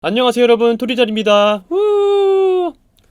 안녕하세요 여러분, 토리잘입니다.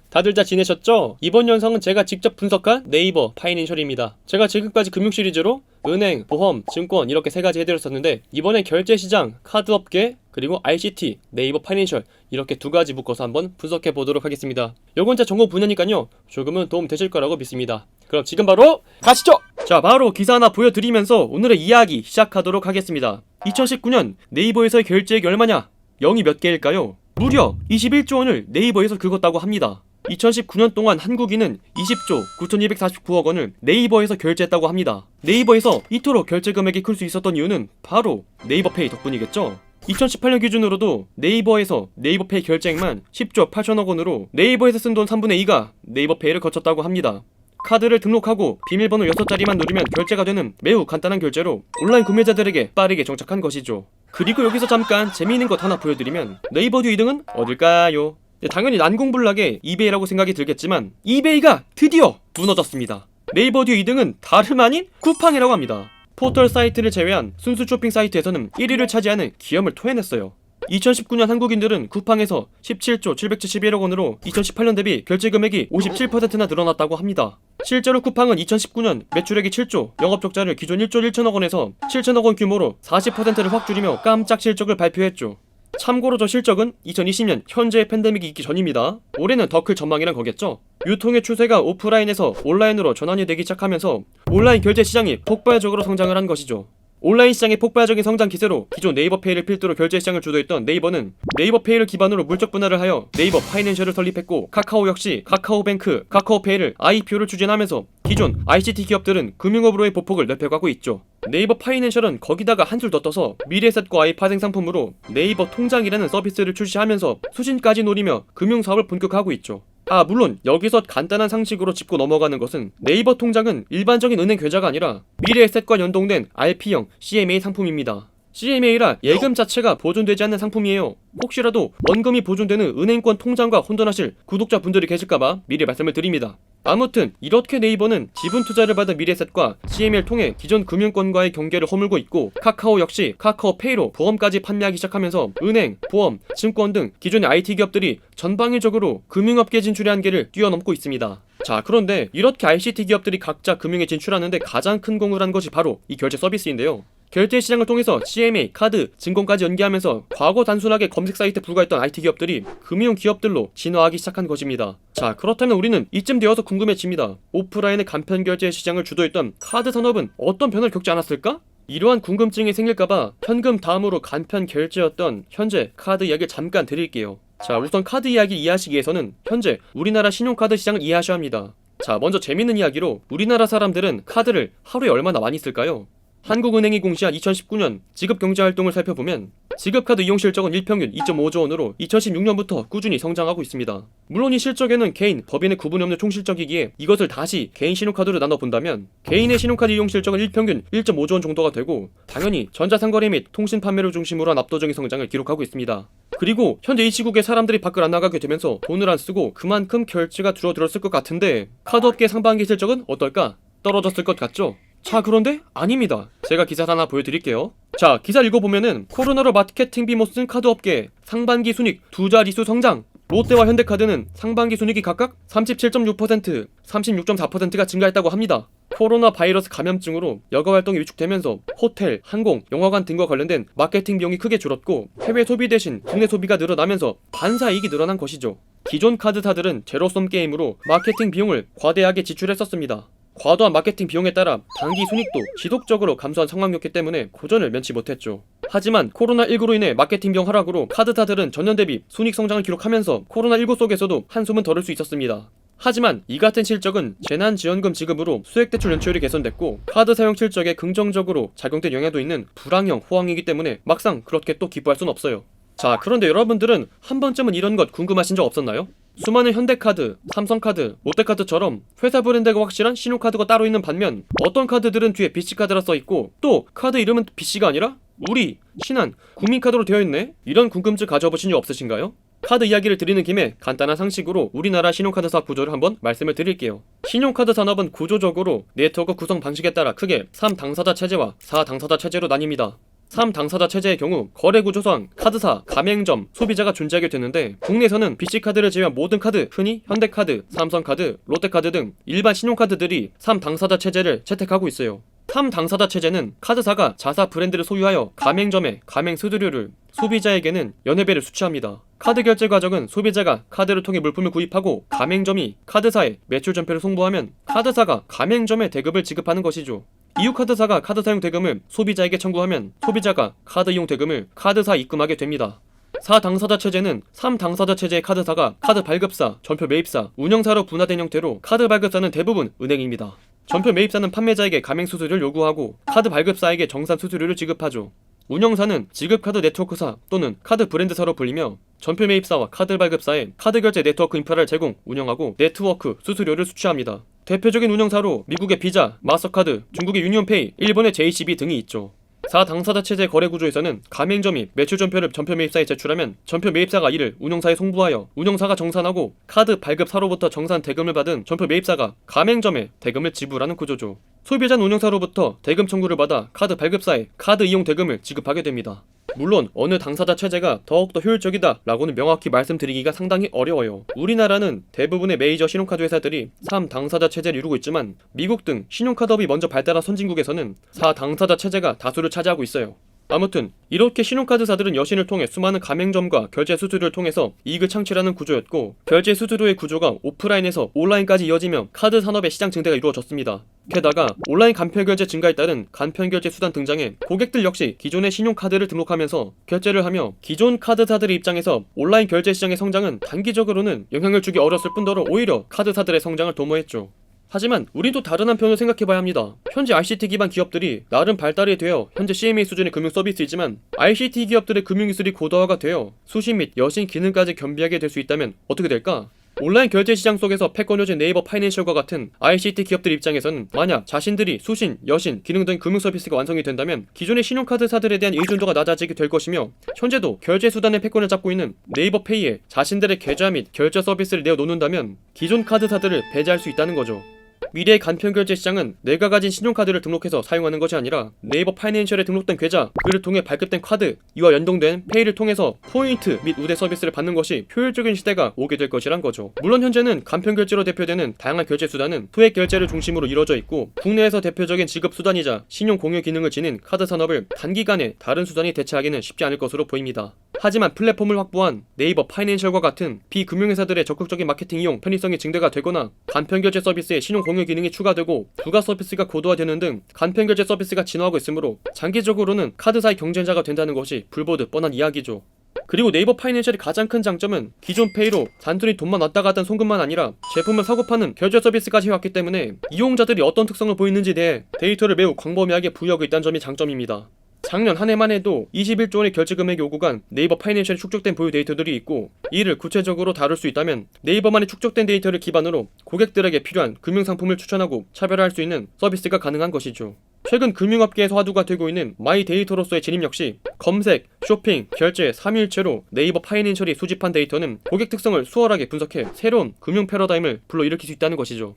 다들 잘 지내셨죠? 이번 영상은 제가 직접 분석한 네이버 파이낸셜입니다. 제가 지금까지 금융 시리즈로 은행, 보험, 증권 이렇게 세 가지 해드렸었는데 이번엔 결제시장, 카드업계, 그리고 ICT, 네이버 파이낸셜 이렇게 두 가지 묶어서 한번 분석해 보도록 하겠습니다. 요건 제 전공 분야니까요 조금은 도움 되실 거라고 믿습니다. 그럼 지금 바로 가시죠! 자, 바로 기사 하나 보여드리면서 오늘의 이야기 시작하도록 하겠습니다. 2019년 네이버에서의 결제액이 얼마냐? 0이 몇 개일까요? 무려 21조 원을 네이버에서 긁었다고 합니다. 2019년 동안 한국인은 20조 9,249억 원을 네이버에서 결제했다고 합니다. 네이버에서 이토록 결제 금액이 클 수 있었던 이유는 바로 네이버페이 덕분이겠죠? 2018년 기준으로도 네이버에서 네이버페이 결제액만 10조 8천억 원으로 네이버에서 쓴 돈 3분의 2가 네이버페이를 거쳤다고 합니다. 카드를 등록하고 비밀번호 6자리만 누르면 결제가 되는 매우 간단한 결제로 온라인 구매자들에게 빠르게 정착한 것이죠. 그리고 여기서 잠깐 재미있는 것 하나 보여드리면 네이버 듀 2등은 어딜까요? 당연히 난공불락의 이베이라고 생각이 들겠지만 이베이가 드디어 무너졌습니다. 네이버 듀 2등은 다름 아닌 쿠팡이라고 합니다. 포털 사이트를 제외한 순수 쇼핑 사이트에서는 1위를 차지하는 기염을 토해냈어요. 2019년 한국인들은 쿠팡에서 17조 771억 원으로 2018년 대비 결제 금액이 57%나 늘어났다고 합니다. 실제로 쿠팡은 2019년 매출액이 7조, 영업적자를 기존 1조 1천억 원에서 7천억 원 규모로 40%를 확 줄이며 깜짝 실적을 발표했죠. 참고로 저 실적은 2020년 현재의 팬데믹이 있기 전입니다. 올해는 더 클 전망이란 거겠죠. 유통의 추세가 오프라인에서 온라인으로 전환이 되기 시작하면서 온라인 결제 시장이 폭발적으로 성장을 한 것이죠. 온라인 시장의 폭발적인 성장 기세로 기존 네이버페이를 필두로 결제 시장을 주도했던 네이버는 네이버페이를 기반으로 물적 분할을 하여 네이버 파이낸셜을 설립했고, 카카오 역시 카카오뱅크, 카카오페이를 IPO를 추진하면서 기존 ICT 기업들은 금융업으로의 보폭을 넓혀가고 있죠. 네이버 파이낸셜은 거기다가 한술 더 떠서 미래에셋과의 파생 상품으로 네이버 통장이라는 서비스를 출시하면서 수신까지 노리며 금융사업을 본격화하고 있죠. 물론 여기서 간단한 상식으로 짚고 넘어가는 것은 네이버 통장은 일반적인 은행 계좌가 아니라 미래에셋과 연동된 RP형 CMA 상품입니다. CMA라 예금 자체가 보존되지 않는 상품이에요. 혹시라도 원금이 보존되는 은행권 통장과 혼돈하실 구독자분들이 계실까봐 미리 말씀을 드립니다. 아무튼 이렇게 네이버는 지분 투자를 받은 미래에셋과 CMA를 통해 기존 금융권과의 경계를 허물고 있고, 카카오 역시 카카오페이로 보험까지 판매하기 시작하면서 은행, 보험, 증권 등 기존의 IT 기업들이 전방위적으로 금융업계 진출의 한계를 뛰어넘고 있습니다. 자, 그런데 이렇게 ICT 기업들이 각자 금융에 진출하는데 가장 큰 공을 한 것이 바로 이 결제 서비스인데요. 결제 시장을 통해서 CMA, 카드, 증권까지 연계하면서 과거 단순하게 검색 사이트에 불과했던 IT 기업들이 금융 기업들로 진화하기 시작한 것입니다. 자, 그렇다면 우리는 이쯤 되어서 궁금해집니다. 오프라인의 간편 결제 시장을 주도했던 카드 산업은 어떤 변화를 겪지 않았을까? 이러한 궁금증이 생길까봐 현금 다음으로 간편 결제였던 현재 카드 이야기를 잠깐 드릴게요. 자, 우선 카드 이야기 이해하시기 위해서는 현재 우리나라 신용카드 시장을 이해하셔야 합니다. 자, 먼저 재밌는 이야기로 우리나라 사람들은 카드를 하루에 얼마나 많이 쓸까요? 한국은행이 공시한 2019년 지급경제활동을 살펴보면 지급카드 이용 실적은 일평균 2.5조 원으로 2016년부터 꾸준히 성장하고 있습니다. 물론 이 실적에는 개인, 법인의 구분이 없는 총실적이기에 이것을 다시 개인 신용카드로 나눠본다면 개인의 신용카드 이용 실적은 일평균 1.5조 원 정도가 되고, 당연히 전자상거래 및 통신 판매를 중심으로 한 압도적인 성장을 기록하고 있습니다. 그리고 현재 이 시국에 사람들이 밖을 안 나가게 되면서 돈을 안 쓰고 그만큼 결제가 줄어들었을 것 같은데 카드업계 상반기 실적은 어떨까? 떨어졌을 것 같죠? 자, 그런데 아닙니다. 제가 기사 하나 보여드릴게요. 자, 기사 읽어보면은 코로나로 마케팅비 못 쓴 카드업계 상반기 순익 두 자릿수 성장. 롯데와 현대카드는 상반기 순익이 각각 37.6%, 36.4%가 증가했다고 합니다. 코로나 바이러스 감염증으로 여가 활동이 위축되면서 호텔, 항공, 영화관 등과 관련된 마케팅 비용이 크게 줄었고, 해외 소비 대신 국내 소비가 늘어나면서 반사이익이 늘어난 것이죠. 기존 카드사들은 제로섬 게임으로 마케팅 비용을 과대하게 지출했었습니다. 과도한 마케팅 비용에 따라 단기 순익도 지속적으로 감소한 상황이었기 때문에 고전을 면치 못했죠. 하지만 코로나19로 인해 마케팅 비용 하락으로 카드사들은 전년 대비 순익 성장을 기록하면서 코로나19 속에서도 한숨은 덜을 수 있었습니다. 하지만 이 같은 실적은 재난지원금 지급으로 수액대출 연체율이 개선됐고 카드 사용 실적에 긍정적으로 작용된 영향도 있는 불황형 호황이기 때문에 막상 그렇게 또 기뻐할 순 없어요. 자, 그런데 여러분들은 한 번쯤은 이런 것 궁금하신 적 없었나요? 수많은 현대카드, 삼성카드, 롯데카드처럼 회사 브랜드가 확실한 신용카드가 따로 있는 반면 어떤 카드들은 뒤에 BC카드라 써있고 또 카드 이름은 BC가 아니라 우리, 신한, 국민카드로 되어있네? 이런 궁금증 가져보신 적 없으신가요? 카드 이야기를 드리는 김에 간단한 상식으로 우리나라 신용카드 사업 구조를 한번 말씀을 드릴게요. 신용카드 산업은 구조적으로 네트워크 구성 방식에 따라 크게 3당사자 체제와 4당사자 체제로 나뉩니다. 3 당사자 체제의 경우 거래구조상, 카드사, 가맹점, 소비자가 존재하게 되는데 국내에서는 BC카드를 제외한 모든 카드, 흔히 현대카드, 삼성카드, 롯데카드 등 일반 신용카드들이 3 당사자 체제를 채택하고 있어요. 3 당사자 체제는 카드사가 자사 브랜드를 소유하여 가맹점에 가맹 수수료를, 소비자에게는 연회비를 수취합니다. 카드 결제 과정은 소비자가 카드를 통해 물품을 구입하고 가맹점이 카드사에 매출 전표를 송부하면 카드사가 가맹점에 대금을 지급하는 것이죠. 이후 카드사가 카드 사용 대금을 소비자에게 청구하면 소비자가 카드 이용 대금을 카드사에 입금하게 됩니다. 4 당사자 체제는 3 당사자 체제의 카드사가 카드 발급사, 전표 매입사, 운영사로 분화된 형태로 카드 발급사는 대부분 은행입니다. 전표 매입사는 판매자에게 가맹 수수료를 요구하고 카드 발급사에게 정산 수수료를 지급하죠. 운영사는 지급카드 네트워크사 또는 카드 브랜드사로 불리며 전표 매입사와 카드 발급사에 카드 결제 네트워크 인프라를 제공, 운영하고 네트워크 수수료를 수취합니다. 대표적인 운영사로 미국의 비자, 마스터카드, 중국의 유니온페이, 일본의 JCB 등이 있죠. 4 당사자 체제 거래 구조에서는 가맹점이 매출 전표를 전표 매입사에 제출하면 전표 매입사가 이를 운영사에 송부하여 운영사가 정산하고 카드 발급사로부터 정산 대금을 받은 전표 매입사가 가맹점에 대금을 지불하는 구조죠. 소비자는 운영사로부터 대금 청구를 받아 카드 발급사에 카드 이용 대금을 지급하게 됩니다. 물론 어느 당사자 체제가 더욱더 효율적이다 라고는 명확히 말씀드리기가 상당히 어려워요. 우리나라는 대부분의 메이저 신용카드 회사들이 3 당사자 체제를 이루고 있지만 미국 등 신용카드업이 먼저 발달한 선진국에서는 4 당사자 체제가 다수를 차지하고 있어요. 아무튼 이렇게 신용카드사들은 여신을 통해 수많은 가맹점과 결제 수수료를 통해서 이익을 창출하는 구조였고, 결제 수수료의 구조가 오프라인에서 온라인까지 이어지며 카드 산업의 시장 증대가 이루어졌습니다. 게다가 온라인 간편결제 증가에 따른 간편결제 수단 등장에 고객들 역시 기존의 신용카드를 등록하면서 결제를 하며 기존 카드사들의 입장에서 온라인 결제 시장의 성장은 단기적으로는 영향을 주기 어려웠을 뿐더러 오히려 카드사들의 성장을 도모했죠. 하지만 우리도 다른 한편을 생각해봐야 합니다. 현재 ICT 기반 기업들이 나름 발달이 되어 현재 CMA 수준의 금융 서비스이지만 ICT 기업들의 금융기술이 고도화가 되어 수신 및 여신 기능까지 겸비하게 될 수 있다면 어떻게 될까? 온라인 결제 시장 속에서 패권효진 네이버 파이낸셜과 같은 ICT 기업들 입장에서는 만약 자신들이 수신, 여신, 기능 등 금융 서비스가 완성이 된다면 기존의 신용카드사들에 대한 의존도가 낮아지게 될 것이며, 현재도 결제 수단의 패권을 잡고 있는 네이버 페이에 자신들의 계좌 및 결제 서비스를 내어놓는다면 기존 카드사들을 배제할 수 있다는 거죠. 미래의 간편결제 시장은 내가 가진 신용카드를 등록해서 사용하는 것이 아니라 네이버 파이낸셜에 등록된 계좌, 그를 통해 발급된 카드, 이와 연동된 페이를 통해서 포인트 및 우대 서비스를 받는 것이 효율적인 시대가 오게 될 것이란 거죠. 물론 현재는 간편결제로 대표되는 다양한 결제 수단은 소액 결제를 중심으로 이루어져 있고, 국내에서 대표적인 지급 수단이자 신용 공유 기능을 지닌 카드 산업을 단기간에 다른 수단이 대체하기는 쉽지 않을 것으로 보입니다. 하지만 플랫폼을 확보한 네이버 파이낸셜과 같은 비금융회사들의 적극적인 마케팅 이용 편의성이 증대가 되거나 간편결제 서비스에 신용 공유 기능이 추가되고 부가 서비스가 고도화되는 등 간편결제 서비스가 진화하고 있으므로 장기적으로는 카드사의 경쟁자가 된다는 것이 불보듯 뻔한 이야기죠. 그리고 네이버 파이낸셜의 가장 큰 장점은 기존 페이로 단순히 돈만 왔다 갔다 한 송금만 아니라 제품을 사고 파는 결제 서비스까지 해왔기 때문에 이용자들이 어떤 특성을 보이는지에 대해 데이터를 매우 광범위하게 부여하고 있다는 점이 장점입니다. 작년 한 해만 해도 21조 원의 결제 금액이 오고 간 네이버 파이낸셜에 축적된 보유 데이터들이 있고, 이를 구체적으로 다룰 수 있다면 네이버만의 축적된 데이터를 기반으로 고객들에게 필요한 금융상품을 추천하고 차별화할 수 있는 서비스가 가능한 것이죠. 최근 금융업계에서 화두가 되고 있는 마이 데이터로서의 진입 역시 검색, 쇼핑, 결제 3일체로 네이버 파이낸셜이 수집한 데이터는 고객 특성을 수월하게 분석해 새로운 금융 패러다임을 불러일으킬 수 있다는 것이죠.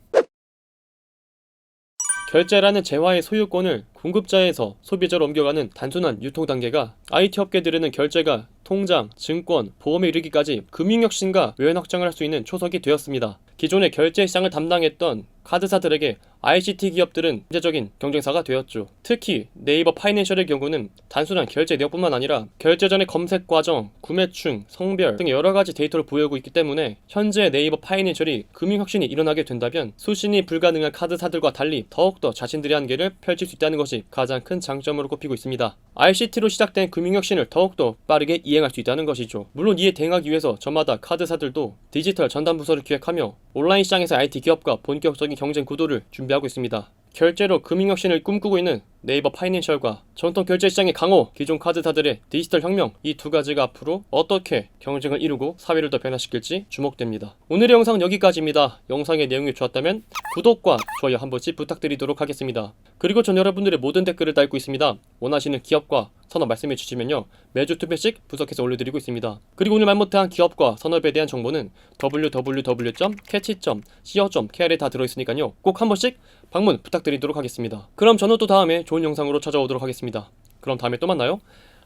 결제라는 재화의 소유권을 공급자에서 소비자로 옮겨가는 단순한 유통 단계가 IT 업계들에는 결제가 통장, 증권, 보험에 이르기까지 금융혁신과 외연 확장을 할 수 있는 초석이 되었습니다. 기존의 결제 시장을 담당했던 카드사들에게 ICT 기업들은 현재적인 경쟁사가 되었죠. 특히 네이버 파이낸셜의 경우는 단순한 결제 내역뿐만 아니라 결제 전의 검색 과정, 구매층, 성별 등 여러가지 데이터를 보유하고 있기 때문에 현재 네이버 파이낸셜이 금융혁신이 일어나게 된다면 수신이 불가능한 카드사들과 달리 더욱더 자신들의 한계를 펼칠 수 있다는 것이 가장 큰 장점으로 꼽히고 있습니다. ICT로 시작된 금융혁신을 더욱더 빠르게 이행할 수 있다는 것이죠. 물론 이에 대응하기 위해서 저마다 카드사들도 디지털 전담 부서를 기획하며 온라인 시장에서 IT 기업과 본격적인 경쟁 구도를 준비하고 있습니다. 결제로 금융혁신을 꿈꾸고 있는 네이버 파이낸셜과 전통 결제 시장의 강호, 기존 카드사들의 디지털 혁명, 이 두 가지가 앞으로 어떻게 경쟁을 이루고 사회를 더 변화시킬지 주목됩니다. 오늘의 영상은 여기까지입니다. 영상의 내용이 좋았다면 구독과 좋아요 한 번씩 부탁드리도록 하겠습니다. 그리고 전 여러분들의 모든 댓글을 달고 있습니다. 원하시는 기업과 산업 말씀해 주시면요, 매주 2편씩 분석해서 올려드리고 있습니다. 그리고 오늘 말 못한 기업과 산업에 대한 정보는 www.catch.co.kr에 다 들어있으니까요, 꼭 한 번씩 방문 부탁드리도록 하겠습니다. 그럼 저는 또 다음에 좋은 영상으로 찾아오도록 하겠습니다. 그럼 다음에 또 만나요.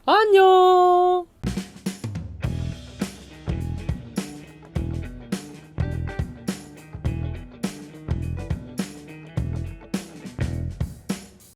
안녕.